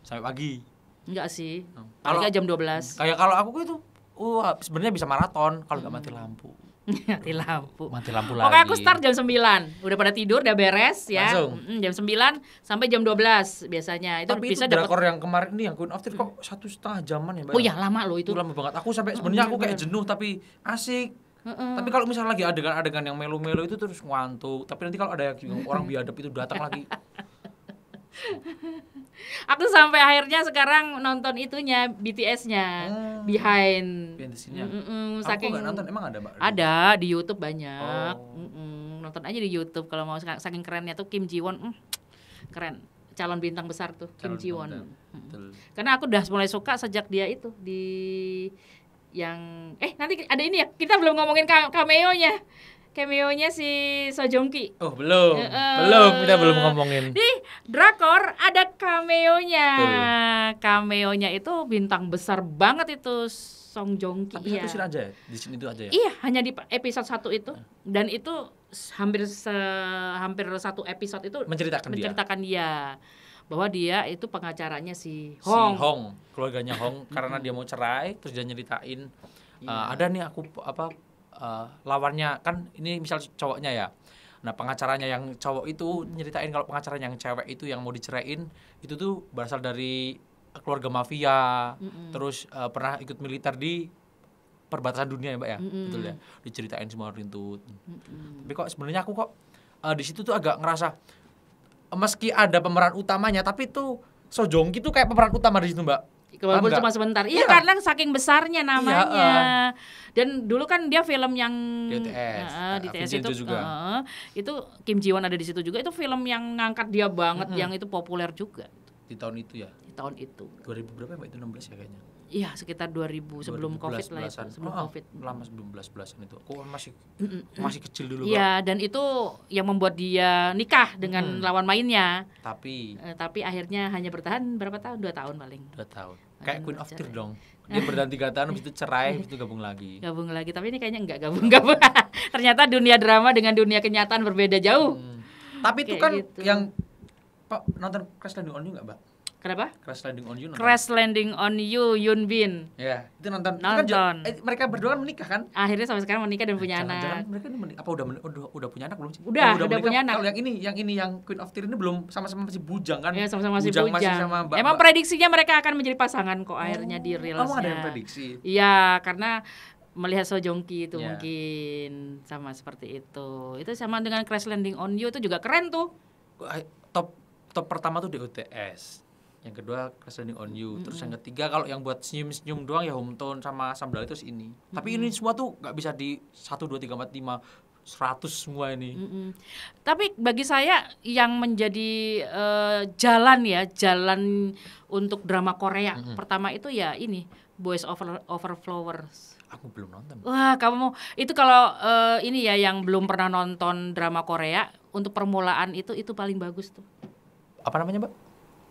sampai pagi. Enggak sih, kalau jam 12. Kayak kalau aku itu sebenarnya bisa maraton kalau nggak mati lampu. Mati lampu lagi. Pokoknya aku start jam 9. Udah pada tidur, udah beres ya. Jam 9 sampai jam 12 biasanya. Itu tapi bisa dapat. Drakor yang kemarin ini yang Queen of Tears kok 1,5 jaman ya, Mbak? Oh ya, lama loh itu. Lama banget. Aku sampai sebenarnya aku kayak jenuh tapi asik. Tapi kalau misalnya lagi adegan-adegan yang melo-melo itu terus ngantuk. Tapi nanti kalau ada yang orang biadab itu datang lagi. Aku sampai akhirnya sekarang nonton itunya, BTS-nya, Behind. Saking nggak nonton, emang ada Mbak? Ada di YouTube banyak. Nonton aja di YouTube kalau mau, saking kerennya tuh Kim Ji Won. Keren, calon bintang besar tuh Kim Ji Won. Karena aku udah mulai suka sejak dia itu di yang nanti ada ini ya, kita belum ngomongin cameo-nya si So Joong Ki. Oh, belum, kita belum ngomongin. Di drakor ada cameo-nya. Cameo-nya itu bintang besar banget itu, Song Joong Ki. Tapi satu scene aja ya? Di sini itu aja ya? Iya, hanya di episode 1 itu. Dan itu hampir satu episode itu menceritakan dia. Bahwa dia itu pengacaranya si Hong. Si Hong, keluarganya Hong, karena dia mau cerai, terus dia nyeritain, ada nih aku lawannya kan, ini misal cowoknya ya. Nah, pengacaranya yang cowok itu nyeritain kalau pengacaranya yang cewek itu yang mau diceraiin itu tuh berasal dari keluarga mafia, terus pernah ikut militer di perbatasan dunia ya, Mbak ya. Betul ya. Diceritain semua runtut. Tapi kok sebenarnya aku di situ tuh agak ngerasa meski ada pemeran utamanya, tapi tuh So Joong Ki tuh kayak pemeran utama di situ, Mbak. Walaupun cuma sebentar. Iya, karena saking besarnya namanya. Dan dulu kan dia film yang di TS itu juga. Itu Kim Ji Won ada di situ juga. Itu film yang ngangkat dia banget, yang itu populer juga. Di tahun itu ya? Di tahun itu. 2000 berapa Mbak? Itu 16 ya kayaknya. Iya, sekitar 2000 sebelum Covid lah itu. Sebelum Covid. Lama sebelum 11-an itu. Aku masih kecil dulu. Iya, dan itu yang membuat dia nikah dengan lawan mainnya. Tapi akhirnya hanya bertahan berapa tahun? 2 tahun paling. 2 tahun. Kayak Queen of Tears dong. Dia bertahan 3 tahun, habis itu cerai, habis itu gabung lagi. Tapi ini kayaknya enggak gabung. Ternyata dunia drama dengan dunia kenyataan berbeda jauh. Tapi itu kan gitu. Yang nonton Crash Landing on You enggak, Mbak? Kenapa? Crash Landing on You nonton. Crash Landing on You, Yoon Bin. Ya, itu nonton. Kan mereka berdua kan menikah kan? Akhirnya sampai sekarang menikah dan punya anak. Mereka apa udah punya anak belum sih? Udah punya anak. Kalau yang Queen of Tears ini belum, sama-sama masih bujang kan? Iya, sama-sama masih bujang. Masih sama Mbak. Emang prediksinya mereka akan menjadi pasangan kok akhirnya di reelsnya. Ada yang prediksi? Iya, karena melihat So Joong Ki itu mungkin sama seperti itu. Itu sama dengan Crash Landing on You itu juga keren tuh. Top pertama tuh DOTS. Yang kedua Crash Landing on You. Terus yang ketiga kalau yang buat senyum-senyum doang ya Hometown sama Samdal itu ini. Tapi ini semua tuh gak bisa di 1, 2, 3, 4, 5. 100 semua ini. Tapi bagi saya yang menjadi jalan untuk drama Korea pertama itu ya ini Boys Over Flowers. Aku belum nonton. Wah, kamu itu kalau ini ya yang belum pernah nonton drama Korea untuk permulaan itu paling bagus tuh. Apa namanya, Mbak?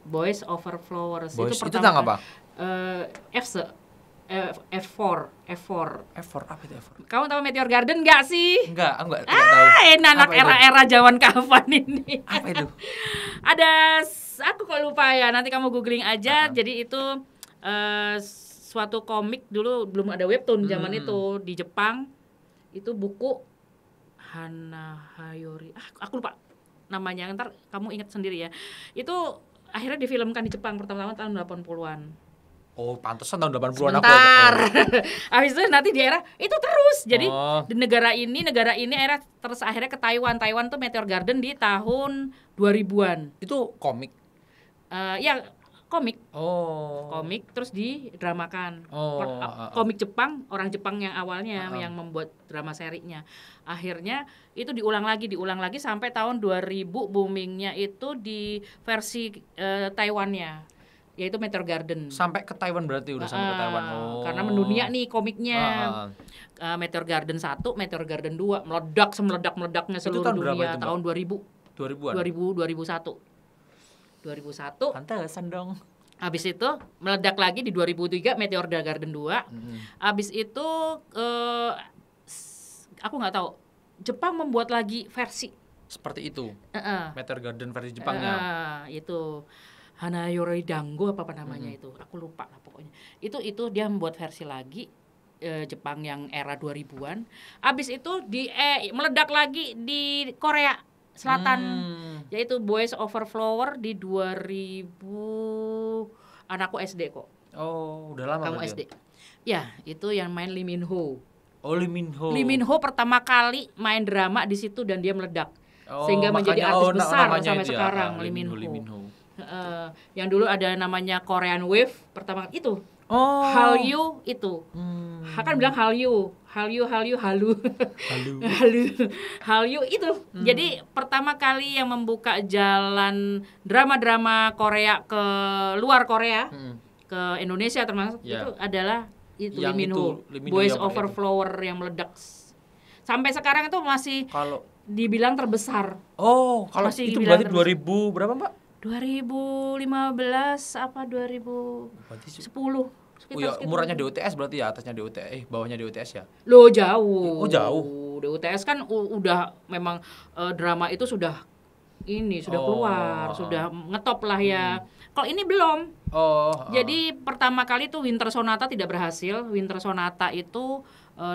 Boys Over Flowers. Boys, itu tentang apa? F4 apa itu F4? Kamu tahu Meteor Garden nggak sih? Enggak, aku nggak tahu. Anak era-era zaman kapan ini? Apa itu? Aku kok lupa ya. Nanti kamu googling aja. Jadi itu suatu komik dulu, belum ada webtoon zaman itu di Jepang. Itu buku Hana Hayori. Aku lupa namanya. Ntar kamu ingat sendiri ya. Itu akhirnya difilmkan di Jepang pertama-tama tahun 80-an. Oh, pantesan tahun 80-an Sebentar. Habis itu nanti di era itu terus. Jadi di negara ini era terus akhirnya ke Taiwan. Taiwan tuh Meteor Garden di tahun 2000-an. Itu komik. Ya, komik. Oh. Komik terus didramakan. Komik Jepang, orang Jepang yang awalnya yang membuat drama serinya. Akhirnya itu diulang lagi sampai tahun 2000 boomingnya itu di versi Taiwannya. Yaitu Meteor Garden. Sampai ke Taiwan berarti udah sampai ke Taiwan. Karena mendunia nih komiknya. Meteor Garden 1, Meteor Garden 2 meledak semeledak-meledaknya seluruh dunia tahun 2000. 2000-an. 2001. Pantesan dong. Habis itu meledak lagi di 2003 Meteor Garden 2. Habis itu aku nggak tahu. Jepang membuat lagi versi seperti itu. Meteor Garden versi Jepangnya. Itu Hanayori Dango apa namanya itu. Aku lupa lah pokoknya. Itu dia membuat versi lagi Jepang yang era 2000-an. Abis itu meledak lagi di Korea Selatan. Yaitu Boys Over Flower di 2000. Anakku SD kok. Oh, udah lama. Kamu SD. Ya, itu yang main Lee Min Ho. Oh, Lee Min Ho. Lee Min Ho pertama kali main drama di situ dan dia meledak. Sehingga menjadi artis besar sampai sekarang Lee Min Ho. Yang dulu ada namanya Korean Wave pertama itu. Hallyu itu. Kan bilang Hallyu itu. Jadi pertama kali yang membuka jalan drama-drama Korea ke luar Korea, ke Indonesia termasuk itu adalah itu Lee Min Ho. Boys Over Flower yang meledak. Sampai sekarang itu masih dibilang terbesar. Oh, kalau itu berarti 2000 berapa, Mbak? 2015 apa 2010. Umurnya DOTS berarti ya, atasnya DOTS, bawahnya DOTS ya? Loh, jauh. Oh, jauh. DOTS kan udah memang drama itu sudah keluar, sudah ngetop lah ya. Kalau ini belum. Jadi pertama kali tuh Winter Sonata tidak berhasil. Winter Sonata itu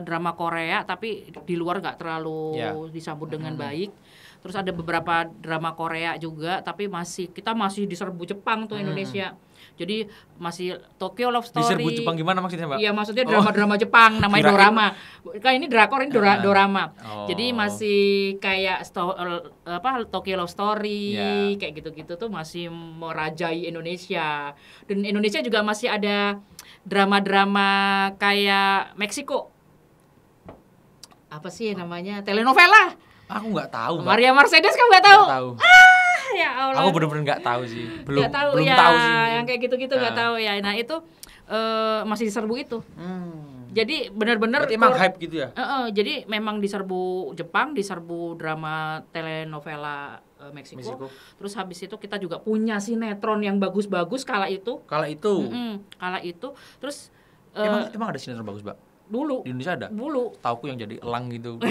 drama Korea tapi di luar nggak terlalu disambut dengan baik. Terus ada beberapa drama Korea juga, tapi kita masih diserbu Jepang tuh Indonesia. Jadi masih Tokyo Love Story. Diserbu Jepang gimana maksudnya, Mbak? Iya, maksudnya drama-drama Jepang, namanya dorama. Kan ini drakor, ini dorama. Jadi masih kayak Tokyo Love Story, kayak gitu-gitu tuh masih merajai Indonesia. Dan Indonesia juga masih ada drama-drama kayak Meksiko. Apa sih namanya? Telenovela. Aku nggak tahu, Mbak. Maria Mercedes kamu nggak tahu? Nggak tahu. Ya Allah. Aku benar-benar nggak tahu sih. Belum tahu sih. Yang kayak gitu-gitu nggak tahu ya. Nah itu masih diserbu itu. Jadi benar-benar. Berarti emang hype gitu ya? Jadi memang diserbu Jepang, diserbu drama telenovela Meksiko. Terus habis itu kita juga punya sinetron yang bagus-bagus kala itu. Kala itu. Terus emang ada sinetron bagus, Mbak? Dulu. Di Indonesia ada? Dulu. Tauku yang jadi elang gitu.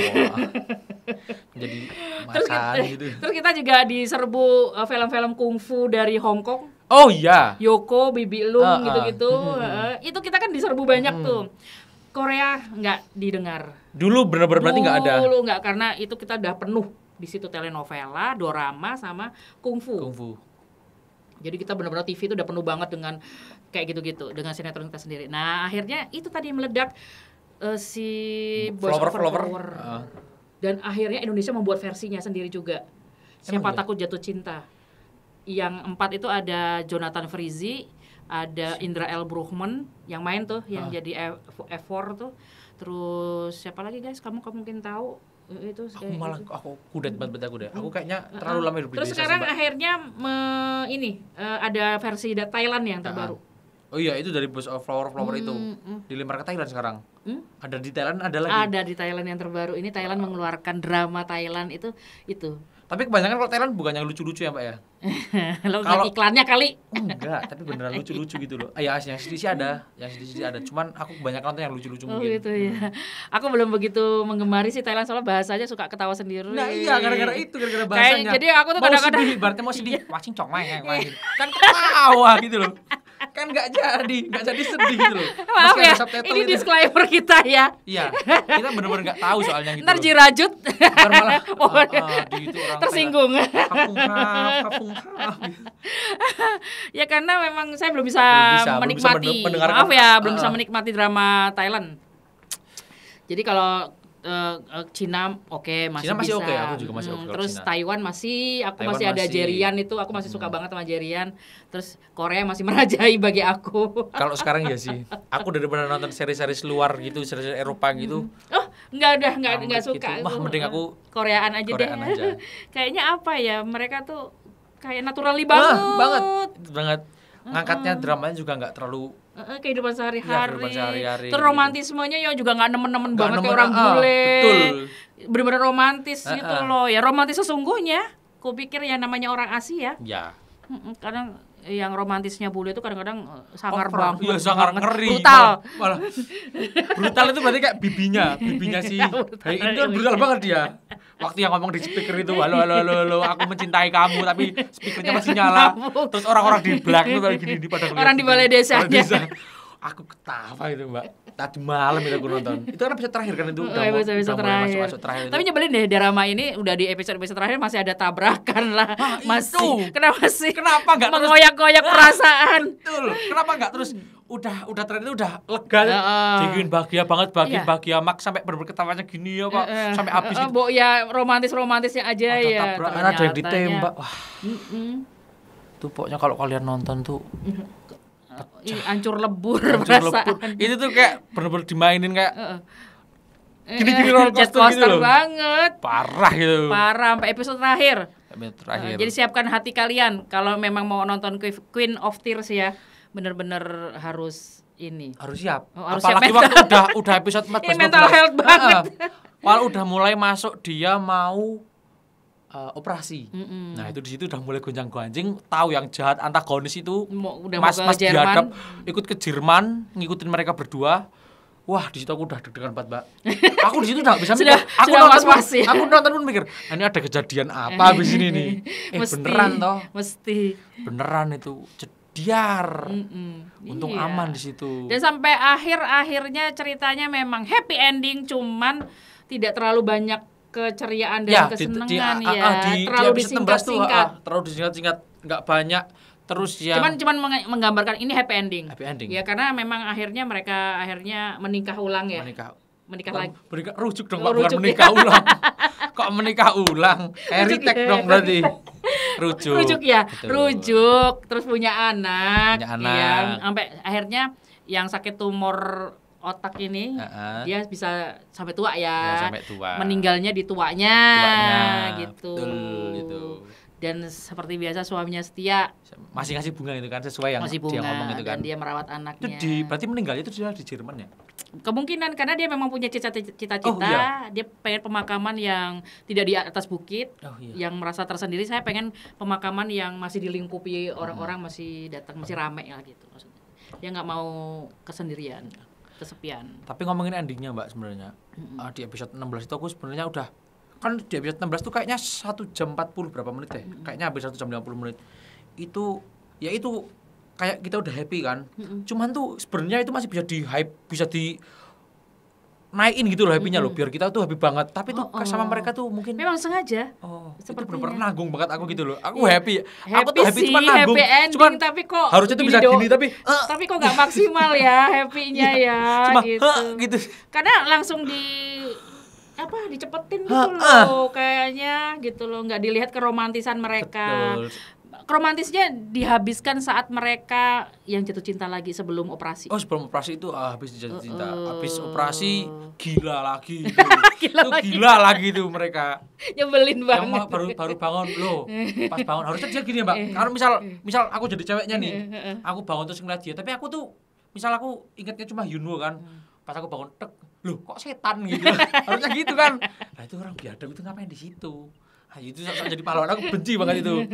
Jadi masan gitu. Terus kita juga diserbu film-film kungfu dari Hong Kong. Oh iya. Yoko, Bibi Lung gitu-gitu. Itu kita kan diserbu banyak tuh. Korea nggak didengar. Dulu benar-benar berarti nggak ada. Dulu nggak, karena itu kita udah penuh di situ telenovela, dorama sama kungfu. Jadi kita benar-benar TV itu udah penuh banget dengan kayak gitu-gitu, dengan sinetron kita sendiri. Nah akhirnya itu tadi meledak si Boys Over Flower. Dan akhirnya Indonesia membuat versinya sendiri juga. Siapa Takut Jatuh Cinta. Yang 4 itu ada Jonathan Frizzy, ada Indra L. Bruggman yang main tuh, yang jadi F4 tuh. Terus siapa lagi guys? Kamu mungkin tahu Aku malah aku kudet banget aku deh. Aku kayaknya terlalu lama hidup di Terus desa. sekarang akhirnya ada versi Thailand yang terbaru. Oh iya, itu dari Boss of Flower itu. Dilempar ke Thailand sekarang. Ada di Thailand, ada lagi. Ada di Thailand yang terbaru. Ini Thailand mengeluarkan drama Thailand itu. Tapi kebanyakan kalau Thailand bukan yang lucu-lucu ya, Mbak ya. Kalau iklannya kali. Enggak, tapi beneran lucu-lucu gitu loh. Ya, yang sedih ada, Cuman aku kebanyakan nonton yang lucu-lucu mungkin. Gitu ya. Aku belum begitu menggemari sih Thailand soalnya bahasanya suka ketawa sendiri. Nah, iya gara-gara bahasanya. Jadi aku tuh kadang-kadang ibaratnya mau sedih, macing congeng gitu. Kan ketawa gitu loh. Kan enggak jadi sedih gitu loh. Maaf ya, ini disclaimer kita ya. Iya, kita benar-benar enggak tahu soalnya gitu. Ntar jirajut. Ntar malah gitu orang tersinggung. Kapung. Ya karena memang saya belum bisa menikmati. Maaf ya, belum bisa menikmati drama Thailand. Jadi kalau Cina masih Cina masih bisa. Oke, aku juga masih oke. Terus Cina. Taiwan aku masih ada Jerian itu, aku masih suka banget sama Jerian. Terus Korea masih merajai bagi aku. Kalau sekarang ya sih, aku daripada nonton seri-seri luar gitu, seri Eropa gitu. Oh, enggak suka. Gitu. Mending aku Koreaan aja deh. Kayaknya apa ya, mereka tuh kayak naturally banget. Ngangkatnya dramanya juga nggak terlalu kehidupan sehari-hari. Terus romantismenya ya juga nggak nemen-nemen banget kayak orang bule. Betul. Bener-bener romantis gitu loh. Ya romantis sesungguhnya. Kupikir ya namanya orang Asia. Ya. Kadang yang romantisnya bule itu kadang-kadang sangar banget. Iya, sangar ngeri. Malah brutal itu berarti kayak bibinya si itu kan brutal banget dia. Waktu yang ngomong di speaker itu, halo, aku mencintai kamu, tapi speakernya masih nyala. Terus orang-orang di belakang tuh gini di pada orang di balai desanya. Aku ketawa itu, Mbak. Tadi malam itu aku nonton. Itu kan episode terakhir kan itu episode terakhir. Tapi nyebelin deh drama ini udah di episode terakhir masih ada tabrakan lah. Kenapa enggak mengoyak-ngoyak perasaan? Betul. Kenapa enggak terus udah tren itu udah lega. Bikin bahagia banget, bahagia mak sampai bener-bener ketawanya gini ya, Pak. Sampai habis gitu. Ya romantisnya aja ya. Ada yang ditembak. Wah. Tuh pokoknya kalau kalian nonton tuh hancur lebur perasaan. Itu tuh kayak bener-bener dimainin kayak gini-gini roller coaster gitu loh. Banget. Parah gitu. Parah sampai episode terakhir. Jadi siapkan hati kalian kalau memang mau nonton Queen of Tears ya. Bener-bener harus siap. Harus apalagi siap waktu udah episode 14 mental health banget. Kalau udah mulai masuk dia mau operasi. Nah, itu di situ udah mulai gonjang-ganjing, tahu yang jahat antagonis itu Mas dihadap ikut ke Jerman, ngikutin mereka berdua. Wah, di situ aku udah deg-degan banget, Mbak. Aku di situ udah bisa mikir. Aku nonton pun mikir, ini ada kejadian apa habis ini nih? Beneran toh? Mesti. Beneran itu jediar. Untung aman di situ. Dan sampai akhirnya ceritanya memang happy ending, cuman tidak terlalu banyak keceriaan dan kesenangan terlalu disingkat-singkat. Terlalu disingkat-singkat, enggak banyak. Terus yang cuman menggambarkan ini happy ending. Ya Ya karena memang akhirnya mereka menikah ulang ya. Menikah lagi. Rujuk dong, bukan menikah ulang. Kok menikah ulang? Retake dong berarti. Rujuk ya. Betul. Rujuk, terus punya anak. Yang sampai akhirnya yang sakit tumor otak ini dia bisa sampai tua ya. Sampai tua. Meninggalnya di tuanya gitu. Betul, gitu. Dan seperti biasa suaminya setia. Masih ngasih bunga itu kan sesuai yang dia ngomong itu kan. Dan dia merawat anaknya. Berarti meninggalnya itu sudah di Jerman ya? Kemungkinan karena dia memang punya cita-cita. Dia pengen pemakaman yang tidak di atas bukit, yang merasa tersendiri. Saya pengen pemakaman yang masih dilingkupi orang-orang, masih datang, masih ramai lah gitu maksudnya. Dia nggak mau kesendirian, kesepian. Tapi ngomongin endingnya, Mbak, sebenarnya di episode 16 itu aku sebenarnya udah kan di episode 16 tuh kayaknya 1 jam 40 berapa menit deh. Kayaknya habis 1 jam 50 menit. Itu kayak kita udah happy kan. Cuman tuh sebenarnya itu masih bisa di hype, bisa di naikin gitu loh happy-nya loh, biar kita tuh happy banget. Tapi tuh sama mereka tuh mungkin memang sengaja. Itu bener-bener nanggung banget aku gitu loh. Aku happy. Aku tuh happy sih, cuma nanggung. Happy ending, tapi kok harusnya tuh bisa gini tapi kok enggak maksimal ya happy-nya ya cuma, gitu. Karena langsung dicepetin gitu loh kayaknya gitu loh, nggak dilihat keromantisan mereka. Betul. romantisnya dihabiskan saat mereka yang jatuh cinta lagi sebelum operasi. Oh, sebelum operasi itu habis jatuh cinta. Habis operasi gila lagi itu. Gila lagi itu mereka. Nyebelin banget. Yang baru bangun loh. Pas bangun harusnya dia gini, Mbak. Kalau misal aku jadi ceweknya nih. Aku bangun terus ngeliat dia, tapi aku tuh misal aku ingatnya cuma Yunwo kan. Pas aku bangun tek, loh kok setan gitu. Harusnya gitu kan. Nah, itu orang biadab itu ngapain di situ? Nah, itu jadi pahlawan, aku benci banget itu.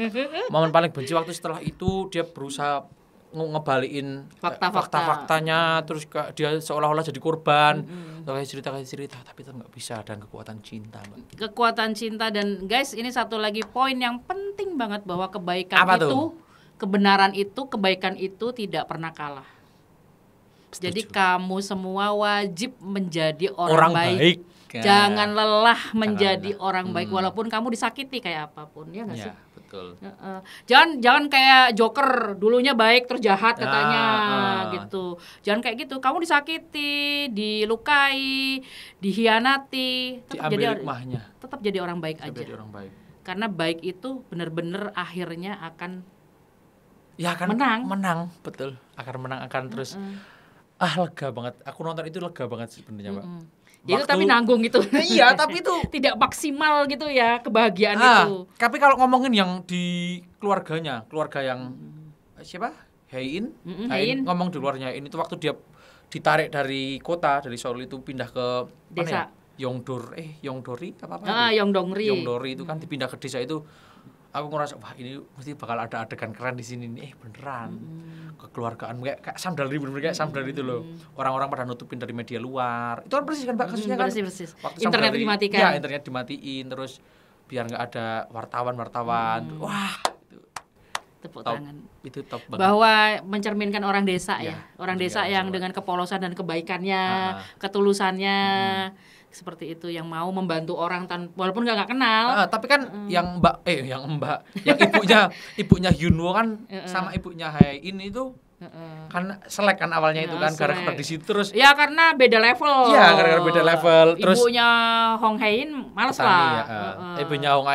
Momen paling benci waktu setelah itu dia berusaha ngebalikin fakta-faktanya, terus dia seolah-olah jadi korban. Kasih cerita, tapi itu nggak bisa, dan kekuatan cinta, Mbak. Kekuatan cinta. Dan guys, ini satu lagi poin yang penting banget, bahwa kebaikan apa itu, tuh? kebenaran itu, kebaikan itu tidak pernah kalah. Setuju. Jadi kamu semua wajib menjadi orang baik. Ya. Jangan lelah menjadi orang baik walaupun kamu disakiti kayak apapun, ya nggak sih? Ya, betul. Jangan kayak Joker, dulunya baik terus jahat katanya gitu. Jangan kayak gitu. Kamu disakiti, dilukai, dihianati, tetap jadi orang baik aja. Jadi orang baik. Karena baik itu benar-benar akhirnya akan menang, betul. Akan terus lega banget. Aku nonton itu lega banget sebenarnya, Mbak. Itu tapi nanggung gitu. Iya, tapi itu tidak maksimal gitu ya kebahagiaan itu. Tapi kalau ngomongin yang di keluarga yang siapa? Hein ngomong di luarnya ini tuh waktu dia ditarik dari kota, dari Seoul itu pindah ke desa. Yongdori Yongdori itu kan dipindah ke desa itu. Aku ngerasa wah ini mesti bakal ada adegan keren di sini nih. Beneran. Kekeluargaan kayak Samdalri, bener-bener kayak Samdalri itu loh. Orang-orang pada nutupin dari media luar. Itu kan persis kan Mbak kasusnya kan. Persis. Waktu internet dimatikan. Ya, internet dimatiin terus biar enggak ada wartawan. Wah, tepuk tangan. Itu top banget. Bahwa mencerminkan orang desa ya. Orang desa yang dengan kepolosan dan kebaikannya, ketulusannya. Seperti itu, yang mau membantu orang walaupun nggak kenal. Tapi kan yang ibunya Yunwo kan sama ibunya Hein itu kan selek kan awalnya itu kan gara-gara di situ terus. Ya karena beda level. Iya, gara-gara beda level. Terus ibunya Hong Hein males lah. Ibunya Hong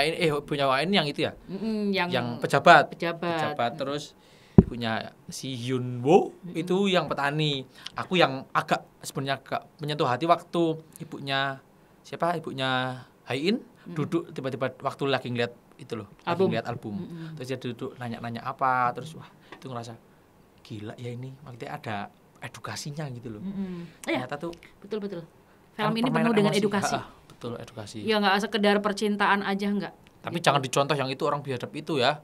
Hein yang itu ya. Yang pejabat. Terus ibunya si Yunwo itu yang petani. Aku yang agak sebenarnya menyentuh hati waktu ibunya Hein duduk tiba-tiba waktu lagi ngeliat itu loh, album. Terus dia duduk nanya-nanya apa, terus wah itu ngerasa gila ya ini, maksudnya ada edukasinya gitu loh. Ternyata tuh betul. Film ini penuh dengan edukasi. Betul, edukasi. Ya nggak sekedar percintaan aja nggak. Tapi jangan dicontoh yang itu orang biadab itu ya.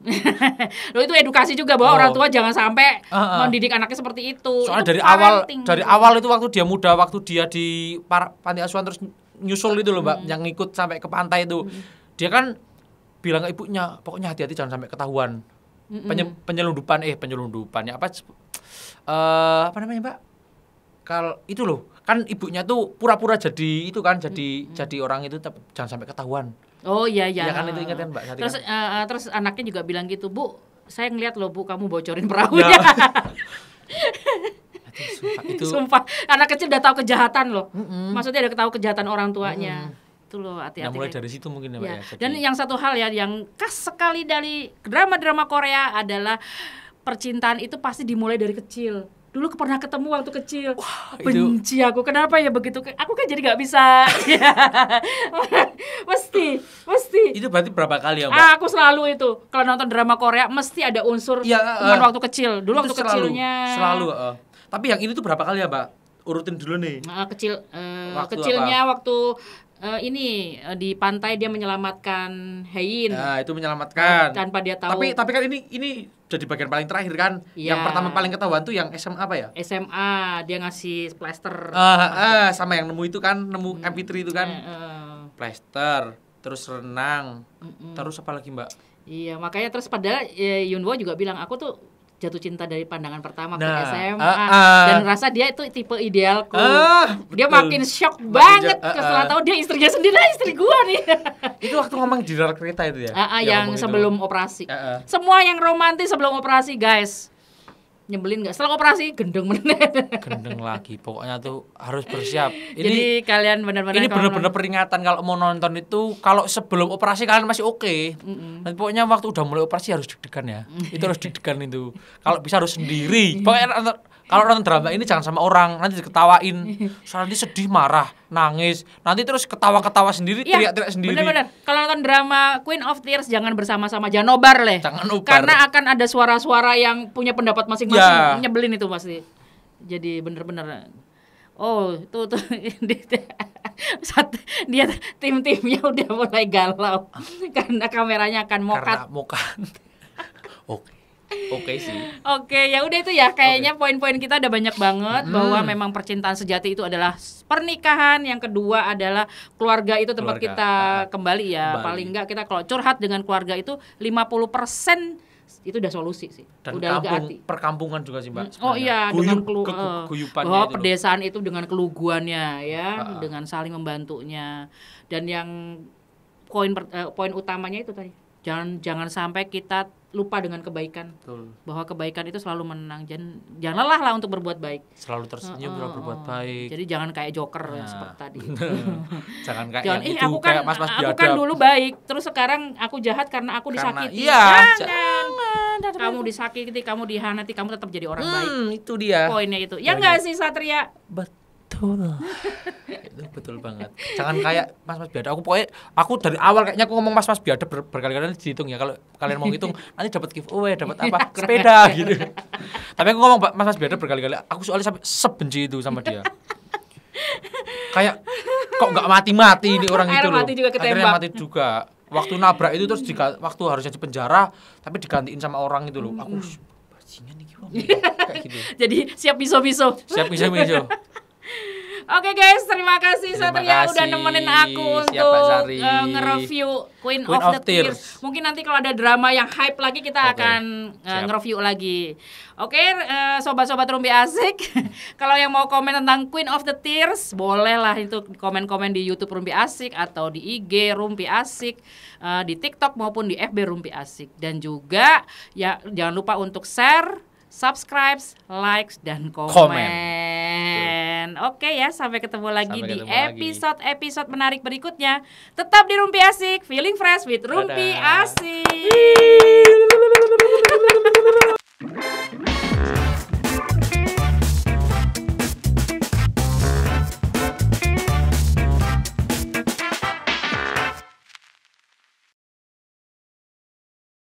Loh itu edukasi juga bahwa orang tua jangan sampai mendidik anaknya seperti itu. Soalnya itu dari awal itu waktu dia muda, waktu dia di panti asuhan terus nyusul itu loh Mbak, yang ngikut sampai ke pantai itu. Dia kan bilang ke ibunya, pokoknya hati-hati jangan sampai ketahuan. Penyelundupannya apa namanya Mbak? Kalau itu loh, kan ibunya tuh pura-pura jadi itu kan, jadi orang itu jangan sampai ketahuan. Oh iya. Ya kan itu ingat kan Mbak. Terus anaknya juga bilang gitu, Bu, saya ngeliat loh Bu, kamu bocorin perahunya. Sumpah, anak kecil udah tahu kejahatan loh. Maksudnya udah tahu kejahatan orang tuanya. Itu loh, hati-hati. Nah, mulai dari situ mungkin ya. Dan yang satu hal ya, yang khas sekali dari drama-drama Korea adalah percintaan itu pasti dimulai dari kecil. Dulu pernah ketemu waktu kecil. Wah, benci aku. Kenapa ya begitu? Aku kan jadi nggak bisa. mesti. Itu berarti berapa kali ya Mbak? Aku selalu itu. Kalau nonton drama Korea mesti ada unsur teman waktu kecil. Dulu waktu kecilnya. Selalu. Tapi yang ini tuh berapa kali ya Mbak? Urutin dulu nih. Kecilnya waktu ini di pantai dia menyelamatkan Hein. Nah, itu menyelamatkan. Tanpa dia tahu. Tapi kan ini jadi bagian paling terakhir kan. Yang pertama paling ketahuan tuh yang SMA apa ya? SMA, dia ngasih plaster. Sama yang nemu itu kan, nemu MP3 itu kan. Plaster, terus renang. Terus apa lagi Mbak? Iya, makanya terus padahal Yunwo juga bilang aku tuh jatuh cinta dari pandangan pertama ke SMA dan rasa dia itu tipe idealku. Dia makin shock banget setelah tahu dia istrinya sendiri, istri gua nih. Itu waktu ngomong di dalam kereta itu ya? Yang sebelum operasi. Semua yang romantis sebelum operasi, guys. nyebelin nggak? Setelah operasi gendeng bener. Gendeng lagi. Pokoknya tuh harus bersiap. Jadi kalian benar-benar ini benar-benar peringatan kalau mau nonton itu, kalau sebelum operasi kalian masih oke. Nanti pokoknya waktu udah mulai operasi harus deg-degan ya. Itu harus deg-degan itu. Kalau bisa harus sendiri. Pokoknya kalau nonton drama ini jangan sama orang, nanti diketawain. Soalnya nanti sedih, marah, nangis. Nanti terus ketawa-ketawa sendiri, teriak-teriak sendiri. Bener-bener. Kalau nonton drama Queen of Tears jangan bersama-sama, jangan nobar leh. Jangan nobar. Karena akan ada suara-suara yang punya pendapat masing-masing. Nyebelin itu pasti. Jadi bener-bener. Oh, tuh dia tim-timnya udah mulai galau karena kameranya akan mokat. Oke sih. Oke, ya udah itu ya. Kayaknya poin-poin kita udah banyak banget bahwa memang percintaan sejati itu adalah pernikahan. Yang kedua adalah keluarga itu tempat kita kembali ya. Paling enggak kita kalau curhat dengan keluarga itu 50% itu udah solusi sih. Dan udah perkampungan juga sih, Mbak. Oh iya, dengan keguyupannya bahwa pedesaan itu dengan keluguannya ya, dengan saling membantunya. Dan yang poin utamanya itu tadi. Jangan sampai kita lupa dengan kebaikan. Betul. Bahwa kebaikan itu selalu menang. Jangan lelah lah untuk berbuat baik. Selalu tersenyum berbuat baik. Jadi jangan kayak Joker ya, seperti tadi. Jangan kayak itu, kayak Mas-mas biadab. Aku kan dulu baik, terus sekarang aku jahat karena aku disakiti. Jangan. Kamu disakiti, kamu dihanati, kamu tetap jadi orang baik. Itu dia. Poinnya itu. Ya enggak sih Satria? Betul. Itu betul banget. Jangan kayak mas-mas biadab. Aku dari awal kayaknya aku ngomong mas-mas biadab berkali-kali dihitung ya. Kalau kalian mau hitung nanti dapat giveaway, dapat apa? Sepeda gitu. Tapi aku ngomong mas-mas biadab berkali-kali. Aku soalnya sampai sebenci itu sama dia. Kayak kok nggak mati-mati ini orang itu loh. Akhirnya mati juga. Waktu nabrak itu terus waktu harusnya di penjara tapi digantiin sama orang itu loh. Aku bajingan nih kayak gitu. Jadi siap biso-biso. Oke guys, terima kasih Satria udah nemenin aku untuk nge-review Queen of the Tears. Mungkin nanti kalau ada drama yang hype lagi kita akan nge-review lagi. Oke, sobat-sobat Rumpi Asik, kalau yang mau komen tentang Queen of the Tears, boleh lah itu komen-komen di YouTube Rumpi Asik atau di IG Rumpi Asik, di TikTok maupun di FB Rumpi Asik. Dan juga ya jangan lupa untuk share, subscribe, like, dan komen. Oke ya, sampai ketemu lagi di episode menarik berikutnya. Tetap di Rumpi Asik, feeling fresh with Rumpi Asik.